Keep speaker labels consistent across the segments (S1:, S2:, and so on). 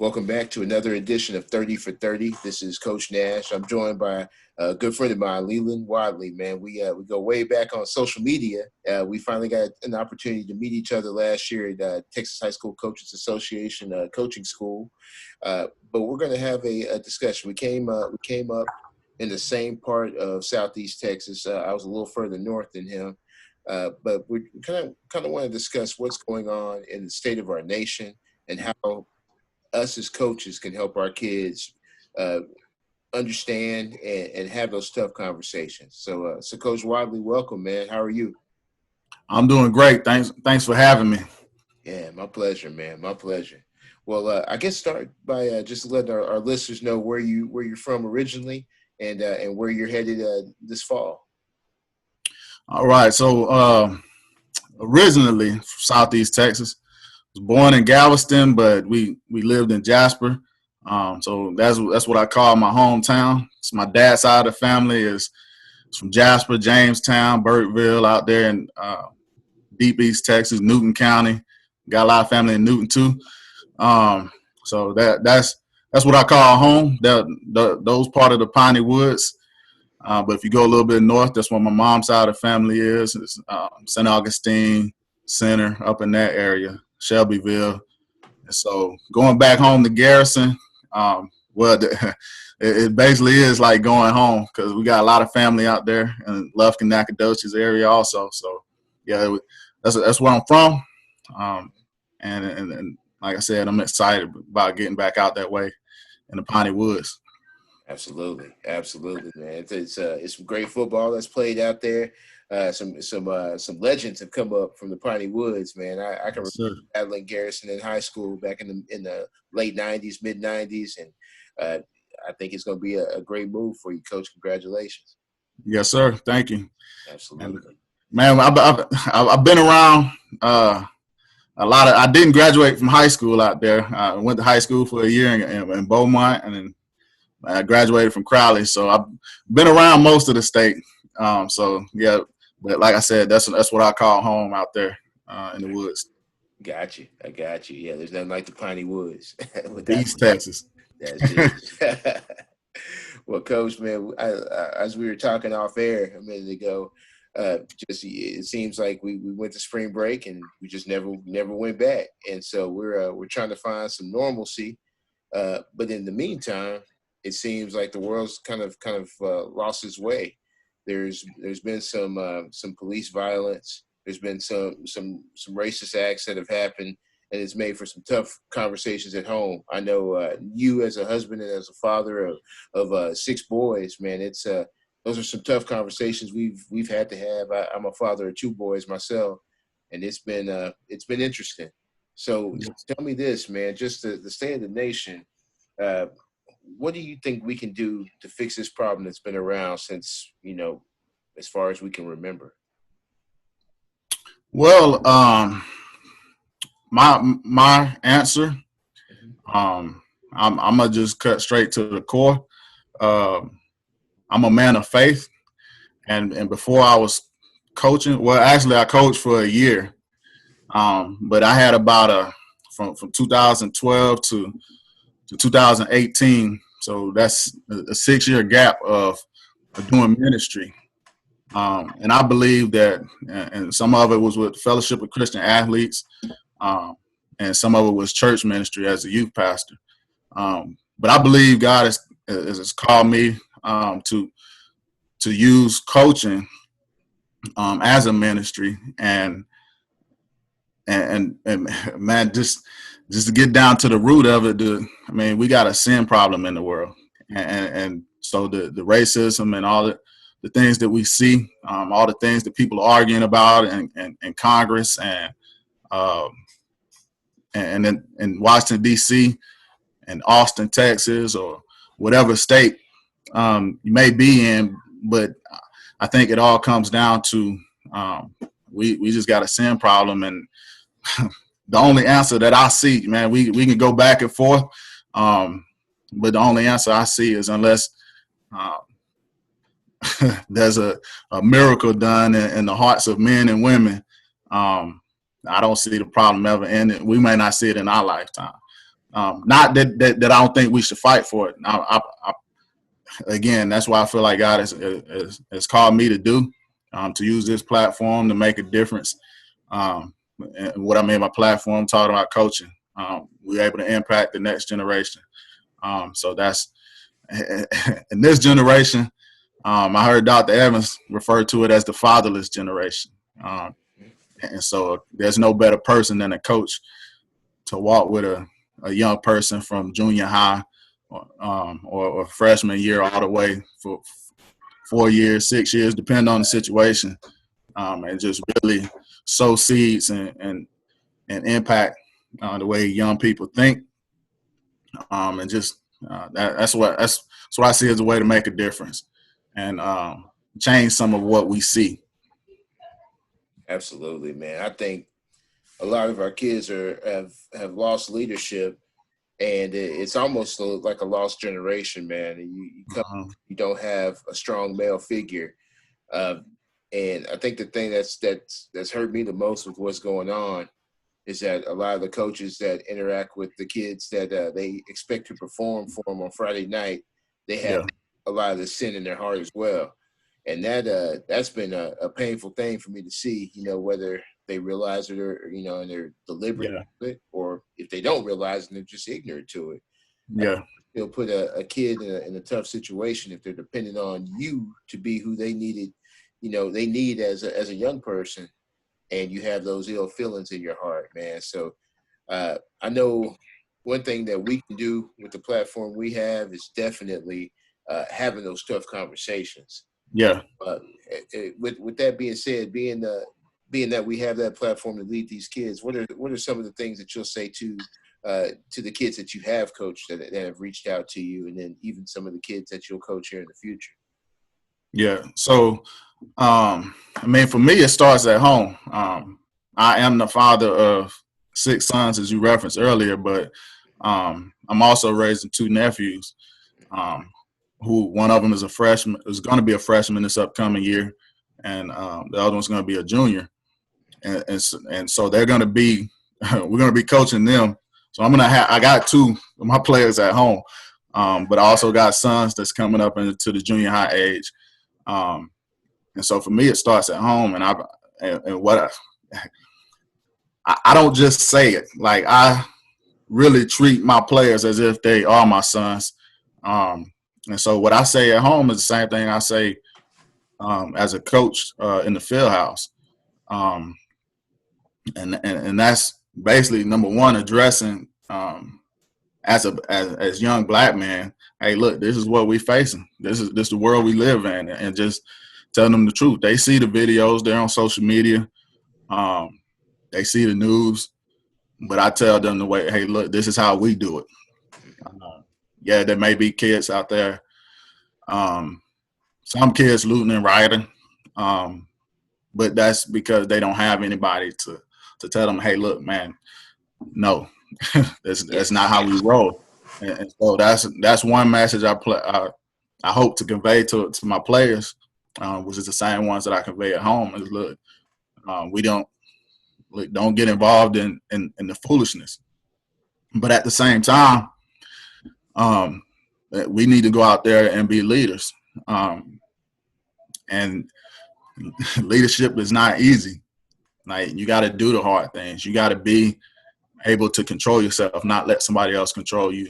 S1: Welcome back to another edition of 30 for 30. This is Coach Nash. I'm joined by a good friend of mine, Leland Watley, man. We go way back on social media. We finally got an opportunity to meet each other last year at Texas High School Coaches Association coaching school. But we're going to have a discussion. We came up in the same part of Southeast Texas. I was a little further north than him. But we kind of want to discuss what's going on in the state of our nation and how us as coaches can help our kids understand and have those tough conversations. So Coach Wadley, welcome, man. How are you?
S2: I'm doing great. Thanks for having me.
S1: Yeah, my pleasure, man. My pleasure. Well, I guess start by just letting our listeners know where you're from originally and where you're headed this fall.
S2: All right. So originally from Southeast Texas. Was born in Galveston, but we lived in Jasper. So that's what I call my hometown. It's my dad's side of the family is from Jasper, Jamestown, Burkeville, out there in deep East Texas, Newton County. Got a lot of family in Newton too. So that's what I call home. Those part of the Piney Woods. But if you go a little bit north, that's where my mom's side of the family is. It's St. Augustine, Center, up in that area. Shelbyville. And so going back home to Garrison, it basically is like going home because we got a lot of family out there in Lufkin, Nacogdoches area also. So, yeah, that's where I'm from. And like I said, I'm excited about getting back out that way in the Piney Woods.
S1: Absolutely, man. It's some great football that's played out there. Some legends have come up from the Piney Woods, man. I can remember battling Garrison in high school back in the late '90s, mid '90s, and I think it's going to be a great move for you, Coach. Congratulations.
S2: Yes, sir. Thank you.
S1: Absolutely,
S2: man. I've been around a lot of. I didn't graduate from high school out there. I went to high school for a year in Beaumont, and then I graduated from Crowley. So I've been around most of the state. So yeah. But like I said, that's what I call home out there in the woods.
S1: I got you. Yeah, there's nothing like the Piney Woods.
S2: East Texas.
S1: That's it. Well, Coach, man, as we were talking off air a minute ago, it seems like we went to spring break and we just never went back, and so we're trying to find some normalcy. But in the meantime, it seems like the world's kind of lost its way. There's been some police violence. There's been some racist acts that have happened, and it's made for some tough conversations at home. I know you as a husband and as a father of 6 boys, man. Those are some tough conversations we've had to have. I'm a father of 2 boys myself, and it's been interesting. So tell me this, man. Just the state of the nation. What do you think we can do to fix this problem that's been around since, as far as we can remember?
S2: Well, my answer, I'm gonna just cut straight to the core. I'm a man of faith, and before I was coaching, well, actually I coached for a year, but I had about from 2012 to 2018. So that's a 6-year gap of doing ministry. And I believe that, and some of it was with Fellowship of Christian Athletes, and some of it was church ministry as a youth pastor. But I believe God has called me to use coaching as a ministry, and man, just to get down to the root of it, we got a sin problem in the world. And so the racism and all the things that we see, all the things that people are arguing about in Congress and then in Washington, D.C. and Austin, Texas, or whatever state you may be in. But I think it all comes down to we just got a sin problem. And the only answer that I see, man, we can go back and forth, but the only answer I see is unless there's a miracle done in the hearts of men and women, I don't see the problem ever ending. We may not see it in our lifetime, Not that I don't think we should fight for it. Again, that's why I feel like God has called me to do, to use this platform to make a difference. And what I mean by platform, talking about coaching, we're able to impact the next generation. So that's in this generation. I heard Dr. Evans refer to it as the fatherless generation. And so there's no better person than a coach to walk with a young person from junior high or freshman year all the way for 4 years, 6 years, depending on the situation, and just really sow seeds and impact the way young people think, and just that's what I see as a way to make a difference and change some of what we see.
S1: Absolutely, man. I think a lot of our kids have lost leadership, and it's almost like a lost generation, man. And you don't have a strong male figure, and I think the thing that's hurt me the most with what's going on is that a lot of the coaches that interact with the kids that they expect to perform for them on Friday night, they have a lot of the sin in their heart as well. And that's been a painful thing for me to see, whether they realize it or, and they're deliberate with it, or if they don't realize and they're just ignorant to it.
S2: Yeah.
S1: It'll put a kid in a tough situation if they're dependent on you to be who they needed, they need as a young person, and you have those ill feelings in your heart, man. So I know one thing that we can do with the platform we have is definitely having those tough conversations.
S2: Yeah.
S1: With that being said, being that we have that platform to lead these kids, what are some of the things that you'll say to the kids that you have coached that have reached out to you, and then even some of the kids that you'll coach here in the future?
S2: Yeah. So, for me, it starts at home. I am the father of 6 sons, as you referenced earlier, but I'm also raising 2 nephews. Who one of them is going to be a freshman this upcoming year, and the other one's going to be a junior, and so they're going to be we're going to be coaching them. So I got 2 of my players at home, but I also got sons that's coming up into the junior high age, and so for me it starts at home, and I don't just say it, like I really treat my players as if they are my sons. And so what I say at home is the same thing I say as a coach in the field house. And that's basically, number one, addressing as young black men, hey, look, this is what we facing. This is the world we live in, and just telling them the truth. They see the videos, they're on social media, they see the news, but I tell them the way, hey, look, this is how we do it. Yeah, there may be kids out there, some kids looting and rioting, but that's because they don't have anybody to tell them, hey, look, man, no, that's not how we roll. And so that's one message I hope to convey to my players, which is the same ones that I convey at home. Is look, we don't get involved in the foolishness, but at the same time, we need to go out there and be leaders. And leadership is not easy. Like, you got to do the hard things. You got to be able to control yourself, not let somebody else control you.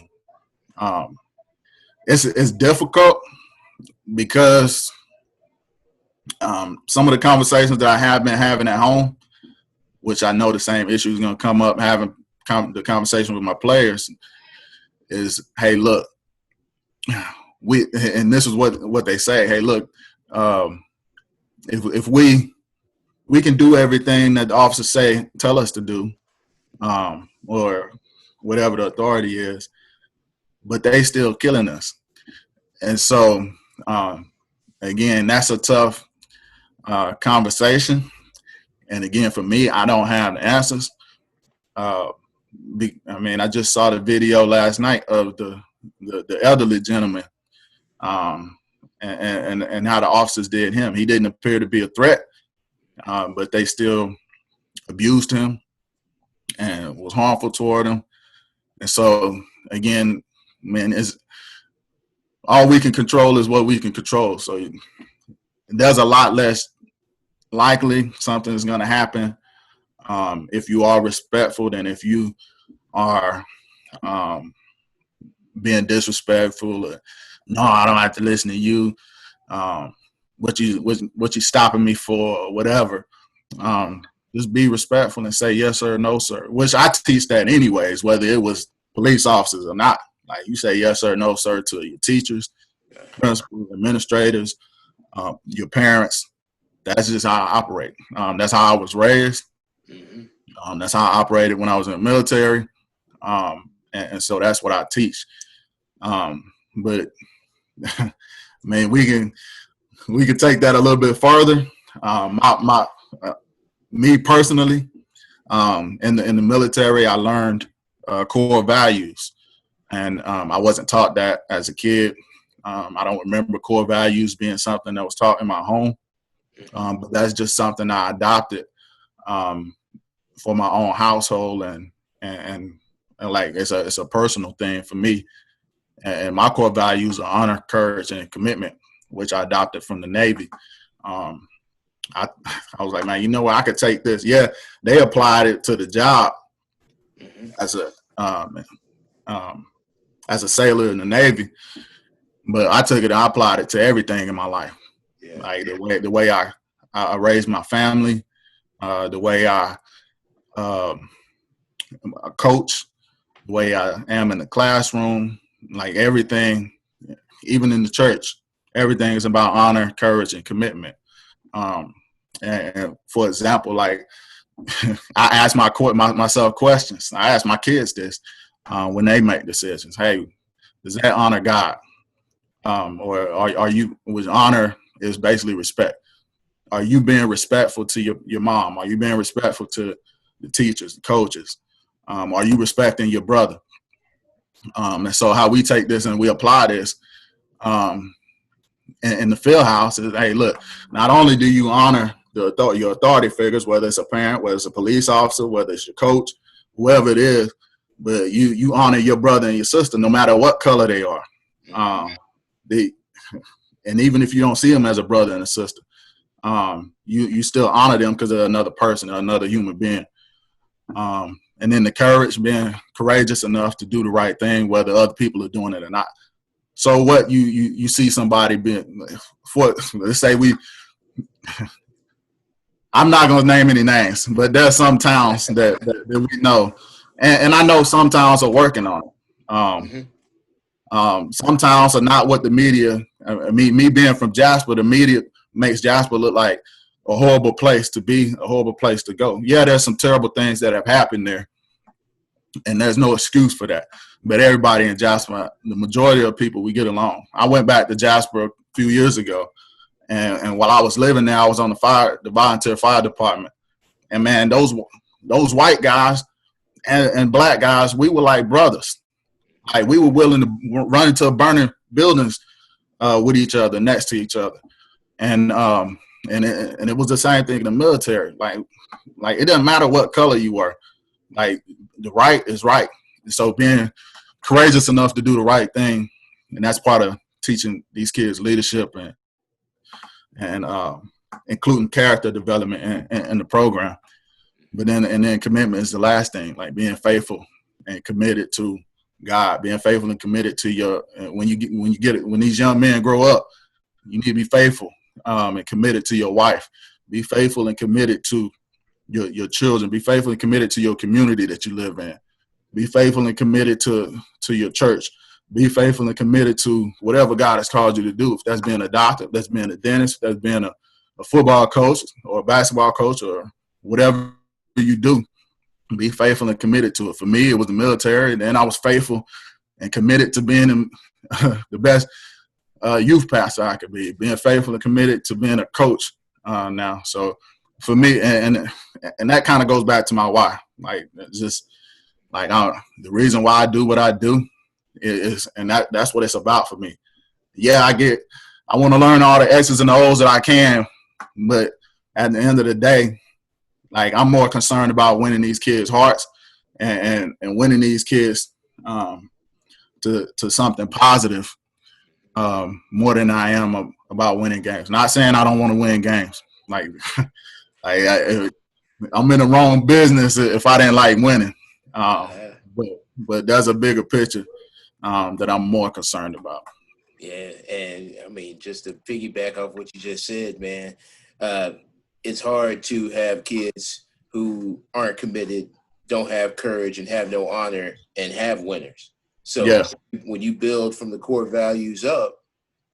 S2: It's difficult because some of the conversations that I have been having at home, which I know the same issue is going to come up, having the conversation with my players, is, hey, look, and this is what they say, hey, look, if we can do everything that the officers tell us to do, or whatever the authority is, but they still killing us. And so, again, that's a tough conversation. And again, for me, I don't have the answers. I just saw the video last night of the elderly gentleman, and how the officers did him. He didn't appear to be a threat, but they still abused him and was harmful toward him. And so again, man, is all we can control is what we can control. So there's a lot less likely something is going to happen if you are respectful than if you are being disrespectful. Or, no, I don't have to listen to you. What you stopping me for, or whatever. Just be respectful and say yes sir, no sir. Which I teach that anyways, whether it was police officers or not. Like you say yes sir, no sir to your teachers, principals, administrators, your parents. That's just how I operate. That's how I was raised. That's how I operated when I was in the military. And so that's what I teach. But man, we can take that a little bit further. Me personally, in the military, I learned core values, and I wasn't taught that as a kid. I don't remember core values being something that was taught in my home, but that's just something I adopted for my own household, and like it's a personal thing for me. And my core values are honor, courage, and commitment, which I adopted from the Navy. I was like, man, you know what? I could take this. Yeah, they applied it to the job as a sailor in the Navy, but I took it and I applied it to everything in my life. Yeah. Like the way I raised my family, the way I coach, the way I am in the classroom, like everything, even in the church, everything is about honor, courage, and commitment. And for example, like I ask myself questions. I ask my kids this when they make decisions. Hey, does that honor God? Or are you, which honor is basically respect. Are you being respectful to your mom? Are you being respectful to the teachers, the coaches? Are you respecting your brother? And so how we take this and we apply this in the field house is, hey, look, not only do you honor your authority figures, whether it's a parent, whether it's a police officer, whether it's your coach, whoever it is, but you honor your brother and your sister no matter what color they are. And even if you don't see them as a brother and a sister, you still honor them because they're another person or another human being. And then the courage, being courageous enough to do the right thing, whether other people are doing it or not. So what you see somebody being, let's say I'm not going to name any names, but there's some towns that we know. And I know some towns are working on it. Some towns are not what the media, me being from Jasper, the media makes Jasper look like a horrible place to be, a horrible place to go. Yeah, there's some terrible things that have happened there, and there's no excuse for that. But everybody in Jasper, the majority of people, we get along. I went back to Jasper a few years ago, and while I was living there, I was on the volunteer fire department. And man, those white guys and black guys, we were like brothers. Like we were willing to run into burning buildings with each other, next to each other. And it was the same thing in the military. Like it doesn't matter what color you were. Like the right is right. So being courageous enough to do the right thing, and that's part of teaching these kids leadership and including character development in the program. But then commitment is the last thing, like being faithful and committed to God, being faithful and committed to when these young men grow up, you need to be faithful and committed to your wife. Be faithful and committed to your children. Be faithful and committed to your community that you live in. Be faithful and committed to your church. Be faithful and committed to whatever God has called you to do. If that's being a doctor, if that's being a dentist, if that's being a football coach or a basketball coach or whatever you do, be faithful and committed to it. For me, it was the military, and then I was faithful and committed to being the best youth pastor I could be, being faithful and committed to being a coach now. So for me, and that kind of goes back to my why. Like, it's just like the reason why I do what I do is, and that's what it's about for me. Yeah, I want to learn all the X's and the O's that I can, but at the end of the day, like I'm more concerned about winning these kids' hearts and winning these kids um, to something positive more than I am about winning games. Not saying I don't want to win games. Like, I'm in the wrong business if I didn't like winning. But there's a bigger picture that I'm more concerned about.
S1: Yeah, and I mean, just to piggyback off what you just said, man, it's hard to have kids who aren't committed, don't have courage, and have no honor, and have winners. So
S2: Yeah.
S1: when you build from the core values up,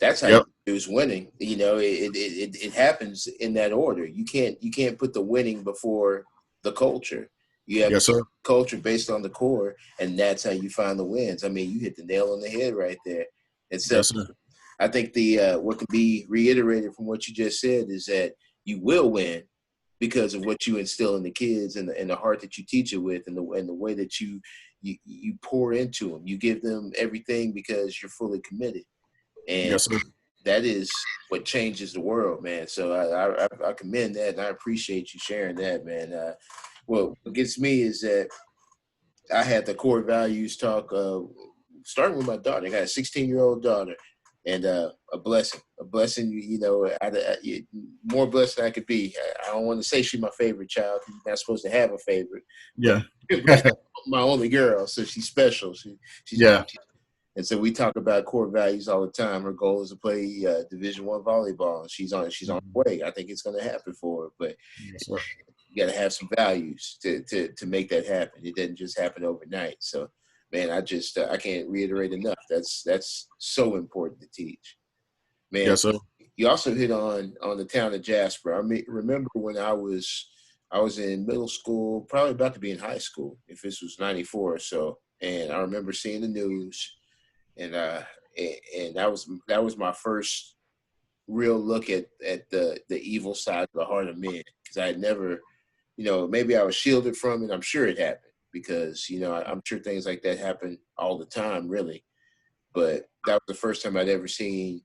S1: that's how
S2: Yep.
S1: you produce winning. You know, it happens in that order. You can't put the winning before the culture. You have
S2: Yes, sir.
S1: culture based on the core, and that's how you find the wins. I mean, you hit the nail on the head right there. And so
S2: Yes, sir.
S1: I think the what can be reiterated from what you just said is that you will win because of what you instill in the kids and the heart that you teach it with, and the way that you pour into them. You give them everything because you're fully committed, and
S2: Yes, sir.
S1: that is what changes the world, man. So I commend that, and I appreciate you sharing that, man. What gets me is that I had the core values talk starting with my daughter. I got a 16-year-old daughter, and a blessing. You know, more blessed than I could be. I don't want to say she's my favorite child. You're not supposed to have a favorite.
S2: Yeah.
S1: My only girl, so she's special. She's
S2: Yeah.
S1: And so we talk about core values all the time. Her goal is to play Division I volleyball, and she's on her way. I think it's going to happen for her, but
S2: Yes, sir.
S1: you got to have some values to make that happen. It doesn't just happen overnight. So, man, I can't reiterate enough. That's so important to teach, man.
S2: Yes, sir.
S1: You also hit on the town of Jasper. I remember when I was in middle school, probably about to be in high school, if this was '94 or so, and I remember seeing the news. And that was my first real look at the evil side of the heart of men, because I had never, maybe I was shielded from it. I'm sure it happened because I'm sure things like that happen all the time, really. But that was the first time I'd ever seen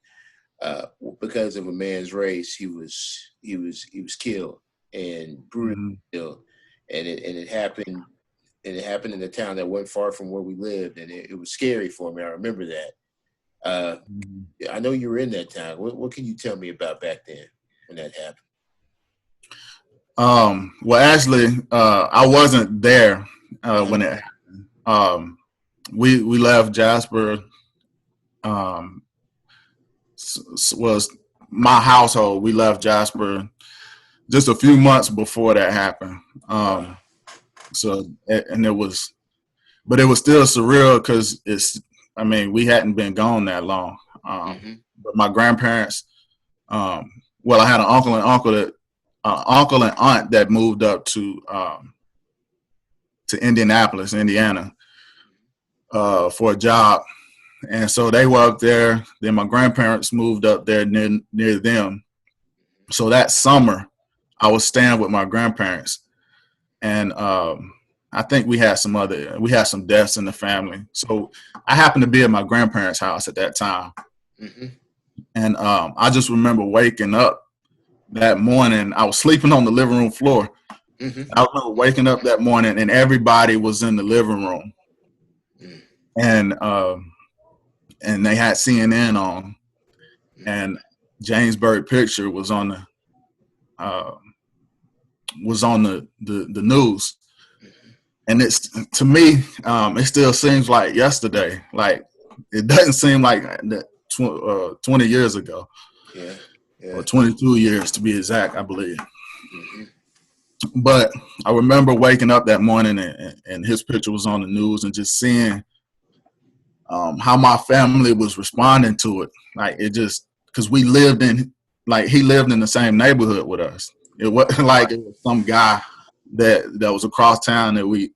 S1: because of a man's race, he was killed and brutally killed, and it happened. And it happened in a town that wasn't far from where we lived, and it was scary for me. I remember that. I know you were in that town. What can you tell me about back then when that happened?
S2: Well, actually, I wasn't there when it happened. We left Jasper. Was my household. We left Jasper just a few months before that happened. So, and it was still surreal because we hadn't been gone that long. But my grandparents, I had an uncle and aunt that moved up to Indianapolis, Indiana, for a job. And so they were up there. Then my grandparents moved up there near them. So that summer, I was staying with my grandparents. And I think we had some deaths in the family. So I happened to be at my grandparents' house at that time. And I just remember waking up that morning. I was sleeping on the living room floor. I remember waking up that morning and everybody was in the living room. And they had CNN on, and Jamesburg picture was on the news. And it's, to me, it still seems like yesterday. Like, it doesn't seem like 20 years ago.
S1: Yeah.
S2: Or 22 years to be exact, I believe. But I remember waking up that morning and his picture was on the news, and just seeing how my family was responding to it. Like, it just, because he lived in the same neighborhood with us. It wasn't like it was some guy that was across town that we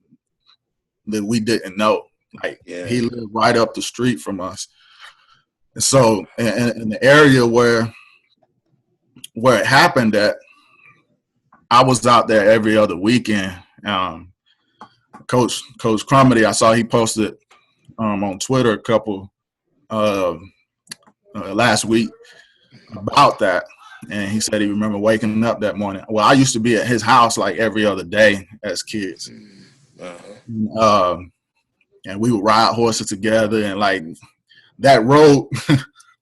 S2: didn't know. Like, he lived right up the street from us. And so in the area where it happened at, I was out there every other weekend. Coach Crumity, I saw he posted on Twitter a couple last week about that. And he said he remember waking up that morning. Well, I used to be at his house like every other day as kids. and we would ride horses together, and like that road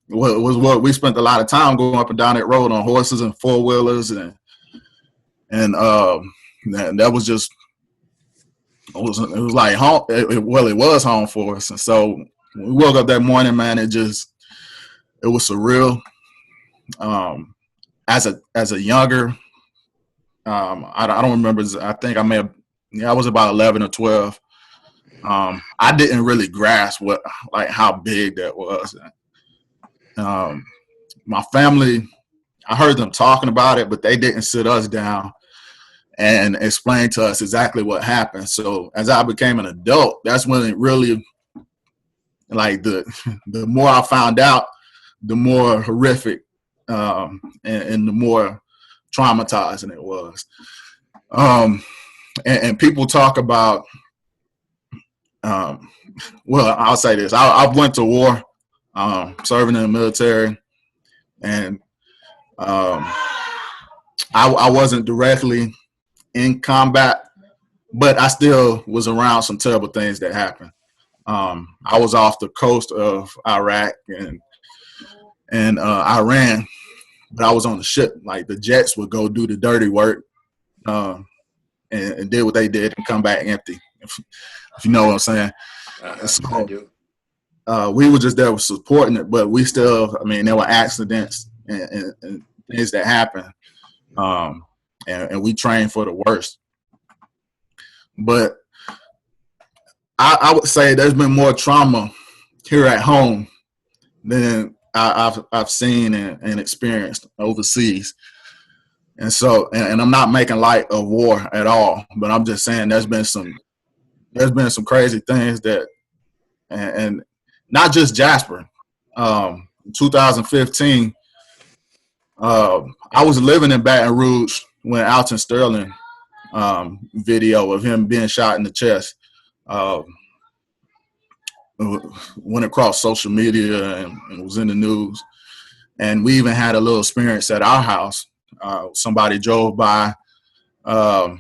S2: was what we spent a lot of time going up and down that road on horses and four-wheelers, and that was just it was like home. It was home for us. And so when we woke up that morning, man, it was surreal. As a younger, I don't remember. I think I was about 11 or 12. I didn't really grasp how big that was. My family, I heard them talking about it, but they didn't sit us down and explain to us exactly what happened. So as I became an adult, that's when it really, like, the more I found out, the more horrific and the more traumatizing it was. And people talk about, well, I'll say this. I went to war, serving in the military, and I wasn't directly in combat, but I still was around some terrible things that happened. I was off the coast of Iraq and Iran, but I was on the ship. Like, the jets would go do the dirty work and did what they did and come back empty, if you know what I'm saying. So, we were just there with supporting it, but we still, I mean, there were accidents and things that happened, and we trained for the worst. But I would say there's been more trauma here at home than I've seen and experienced overseas. And so, and I'm not making light of war at all, but I'm just saying there's been some crazy things that, and not just Jasper. In 2015, I was living in Baton Rouge when Alton Sterling video of him being shot in the chest went across social media and was in the news. And we even had a little experience at our house. Somebody drove by, and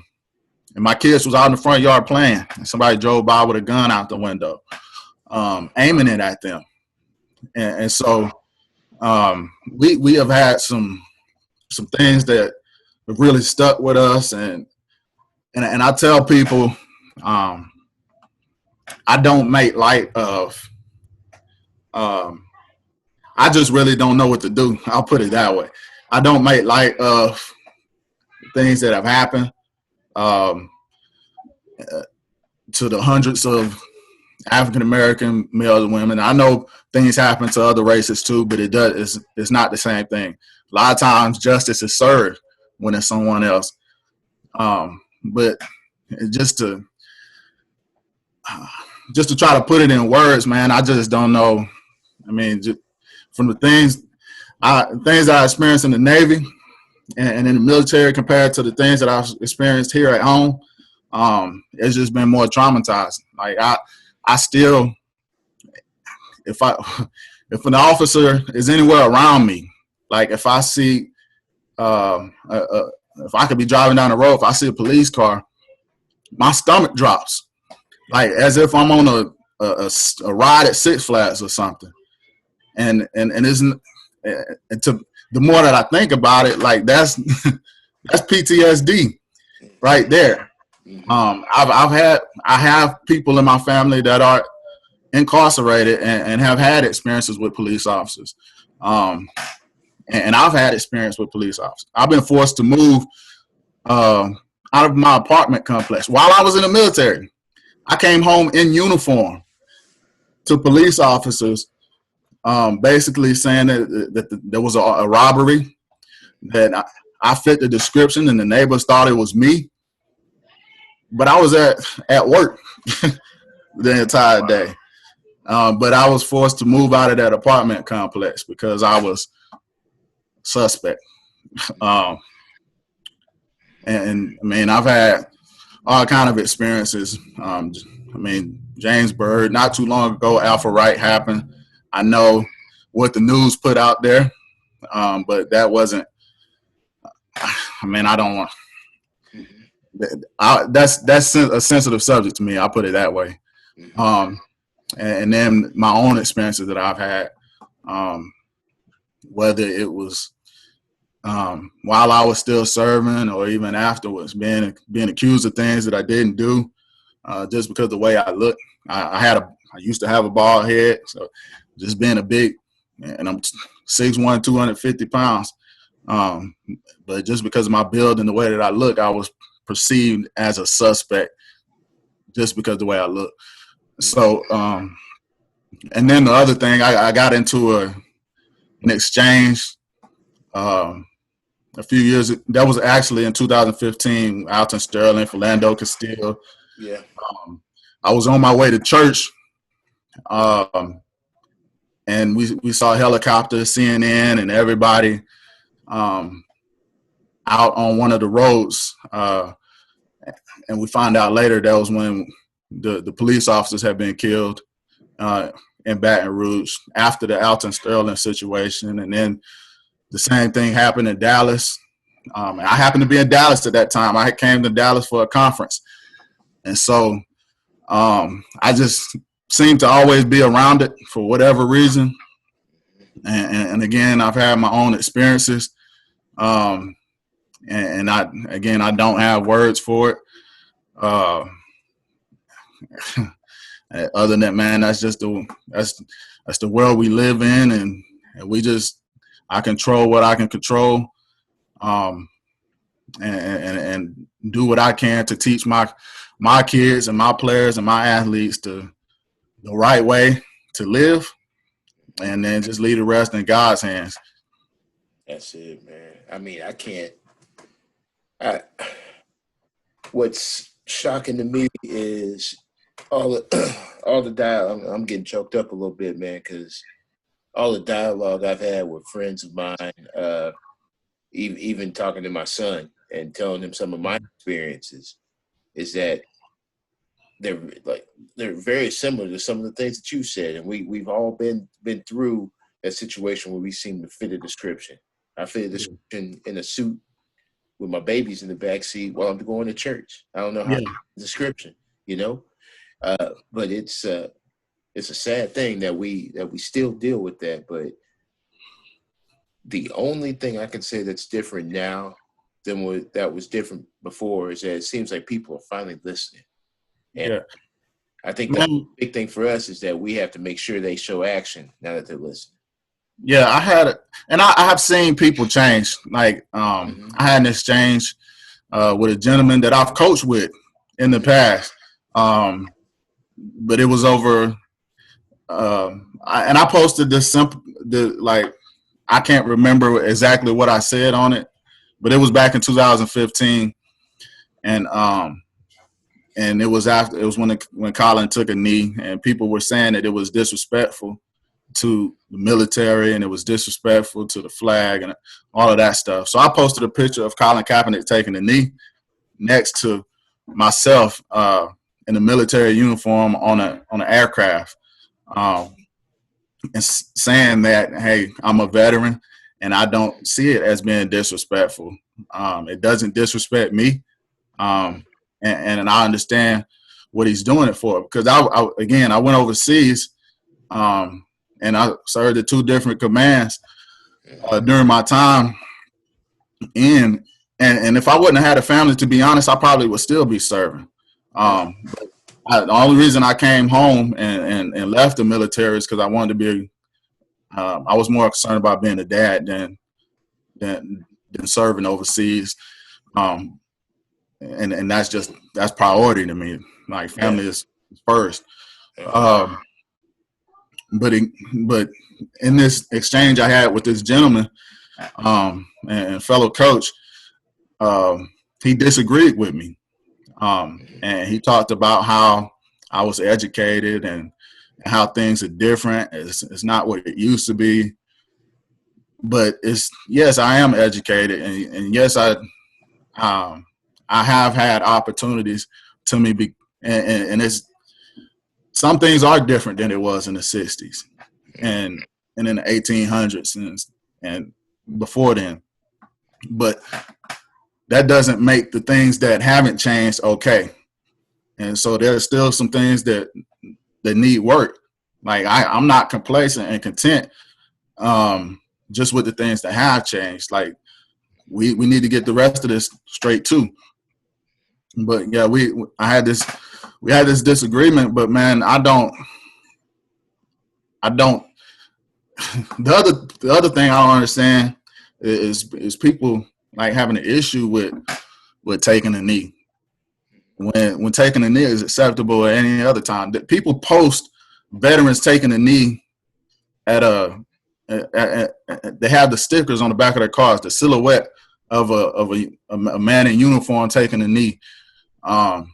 S2: my kids was out in the front yard playing, and somebody drove by with a gun out the window, aiming it at them. And so we have had some things that have really stuck with us, and I tell people, I don't make light of, I just really don't know what to do. I'll put it that way. I don't make light of things that have happened to the hundreds of African-American males and women. I know things happen to other races too, but it's not the same thing. A lot of times justice is served when it's someone else. But just to try to put it in words, man, I just don't know. I mean, just from the things I experienced in the Navy and in the military compared to the things that I've experienced here at home, it's just been more traumatizing. Like, I still, if an officer is anywhere around me, like if I see, if I could be driving down the road, if I see a police car, my stomach drops, like as if I'm on a ride at Six Flags or something. And isn't, the more that I think about it, like that's PTSD right there. I have people in my family that are incarcerated and have had experiences with police officers. And I've had experience with police officers. I've been forced to move out of my apartment complex while I was in the military. I came home in uniform to police officers, basically saying that there was a robbery, that I fit the description, and the neighbors thought it was me. But I was at work the entire day. But I was forced to move out of that apartment complex because I was suspect. And I mean, I've had all kind of experiences. I mean, James Byrd, not too long ago, Alpha Wright happened. I know what the news put out there, but that wasn't, I mean, I don't want, that's a sensitive subject to me. I'll put it that way.
S1: Mm-hmm.
S2: Um, and then my own experiences that I've had, whether it was while I was still serving or even afterwards, being accused of things that I didn't do, just because of the way I look. I used to have a bald head, so just being a big, and I'm 6'1", 250 pounds. But just because of my build and the way that I look, I was perceived as a suspect just because of the way I look. So, and then the other thing, I got into an exchange a few years. That was actually in 2015, out in Sterling, Philando Castile.
S1: Yeah.
S2: I was on my way to church, and we saw helicopters, CNN, and everybody out on one of the roads. And we found out later that was when the police officers had been killed in Baton Rouge after the Alton Sterling situation. And then the same thing happened in Dallas. I happened to be in Dallas at that time. I came to Dallas for a conference. And so I just seemed to always be around it for whatever reason. And again, I've had my own experiences. And I don't have words for it. Other than that, man, that's the world we live in, and I control what I can control, and do what I can to teach my kids and my players and my athletes the right way to live, and then just leave the rest in God's hands.
S1: That's it, man. I mean, I can't. What's shocking to me is all the dialogue. I'm getting choked up a little bit, man, because all the dialogue I've had with friends of mine, even talking to my son and telling him some of my experiences, is that they're very similar to some of the things that you said, and we've all been through that situation where we seem to fit a description. I fit a description in a suit with my babies in the back seat while I'm going to church. I don't know how to description, but it's a sad thing that we still deal with that. But the only thing I can say that's different now than that was different before is that it seems like people are finally listening. And I think that's the big thing for us is that we have to make sure they show action now that they're listening.
S2: Yeah, I have seen people change. Like I had an exchange with a gentleman that I've coached with in the past, but it was over. I posted this I can't remember exactly what I said on it, but it was back in 2015, and it was when Colin took a knee, and people were saying that it was disrespectful to the military and it was disrespectful to the flag and all of that stuff. So I posted a picture of Colin Kaepernick taking a knee next to myself in a military uniform on an aircraft, and saying that, hey, I'm a veteran and I don't see it as being disrespectful. It doesn't disrespect me, and I understand what he's doing it for, because I went overseas. And I served at 2 different commands during my time in. And if I wouldn't have had a family, to be honest, I probably would still be serving. But the only reason I came home and left the military is because I wanted to be. I was more concerned about being a dad than serving overseas. And that's priority to me. Like, family is first. But in this exchange I had with this gentleman and fellow coach, he disagreed with me, and he talked about how I was educated and how things are different. It's not what it used to be. But yes, I am educated, and yes, I have had opportunities to me, and it's. Some things are different than it was in the 60s and in the 1800s and before then. But that doesn't make the things that haven't changed okay. And so there's still some things that need work. Like I'm not complacent and content just with the things that have changed. Like we need to get the rest of this straight too. But yeah, we had this disagreement. But man, I don't. The other thing I don't understand is people like having an issue with taking a knee. When taking a knee is acceptable at any other time. That people post veterans taking a knee at they have the stickers on the back of their cars, the silhouette of a man in uniform taking a knee. And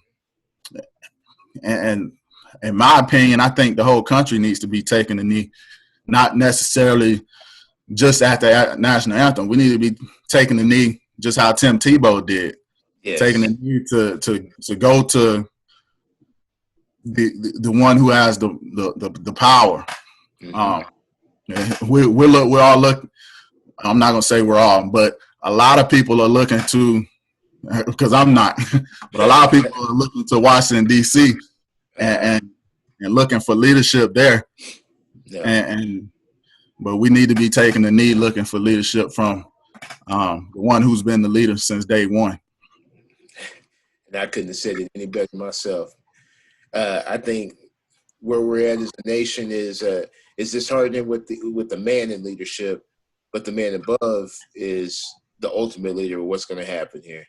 S2: in my opinion, I think the whole country needs to be taking a knee, not necessarily just at the national anthem. We need to be taking the knee just how Tim Tebow did. Yes. Taking the knee to go to the one who has the power. Mm-hmm. We're all looking. I'm not gonna say we're all, but a lot of people are looking to, because I'm not, but a lot of people are looking to Washington D.C. and looking for leadership there. Yeah. But we need to be taking the knee, looking for leadership from the one who's been the leader since day one.
S1: And I couldn't have said it any better myself. I think where we're at as a nation is disheartening with the man in leadership, but the man above is the ultimate leader of what's going to happen here.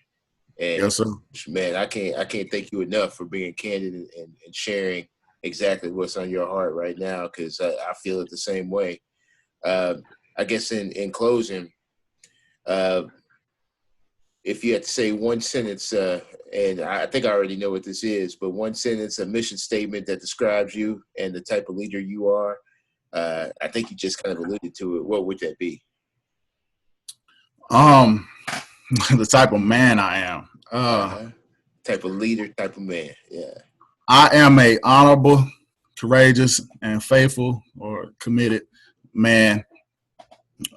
S1: And
S2: yes, sir.
S1: Man, I can't thank you enough for being candid and sharing exactly what's on your heart right now, because I feel it the same way. I guess in closing, if you had to say one sentence, and I think I already know what this is, but one sentence, a mission statement that describes you and the type of leader you are, I think you just kind of alluded to it. What would that be?
S2: The type of man I am.
S1: Type of leader, type of man. Yeah.
S2: I am a honorable, courageous, and faithful or committed man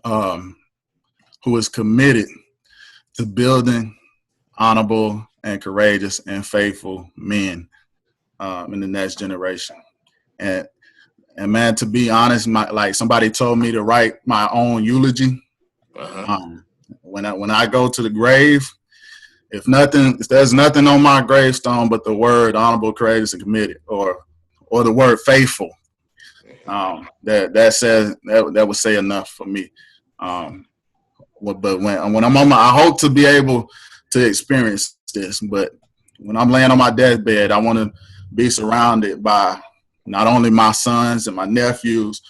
S2: who is committed to building honorable and courageous and faithful men in the next generation. And man, to be honest, like somebody told me to write my own eulogy. When I go to the grave, if there's nothing on my gravestone but the word honorable, courageous, and committed, or the word faithful, that says that would say enough for me. But when I'm I hope to be able to experience this. But when I'm laying on my deathbed, I want to be surrounded by not only my sons and my nephews,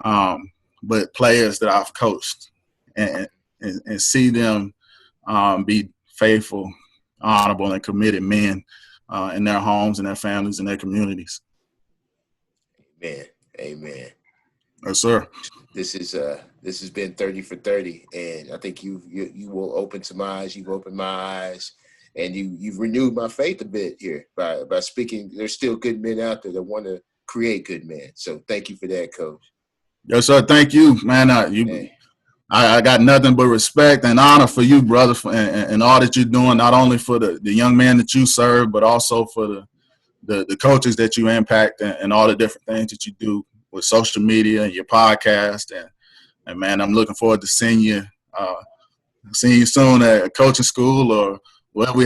S2: but players that I've coached, and see them be faithful, honorable, and committed men in their homes and their families and their communities.
S1: Amen.
S2: Yes, sir.
S1: This has been 30 for 30, and I think you will open some eyes. You've opened my eyes, and you've renewed my faith a bit here by speaking. There's still good men out there that want to create good men. So thank you for that, Coach.
S2: Yes, sir. Thank you, man. I got nothing but respect and honor for you, brother, and all that you're doing, not only for the young man that you serve, but also for the coaches that you impact and all the different things that you do with social media and your podcast. And man, I'm looking forward to seeing you soon at a coaching school or wherever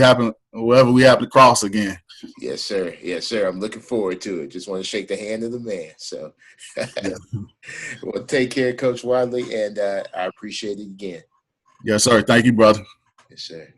S2: we happen to cross again.
S1: Yes, sir. I'm looking forward to it. Just want to shake the hand of the man. So, yeah. Well, take care, Coach Watley, and I appreciate it again.
S2: Yes, sir. Thank you, brother.
S1: Yes, sir.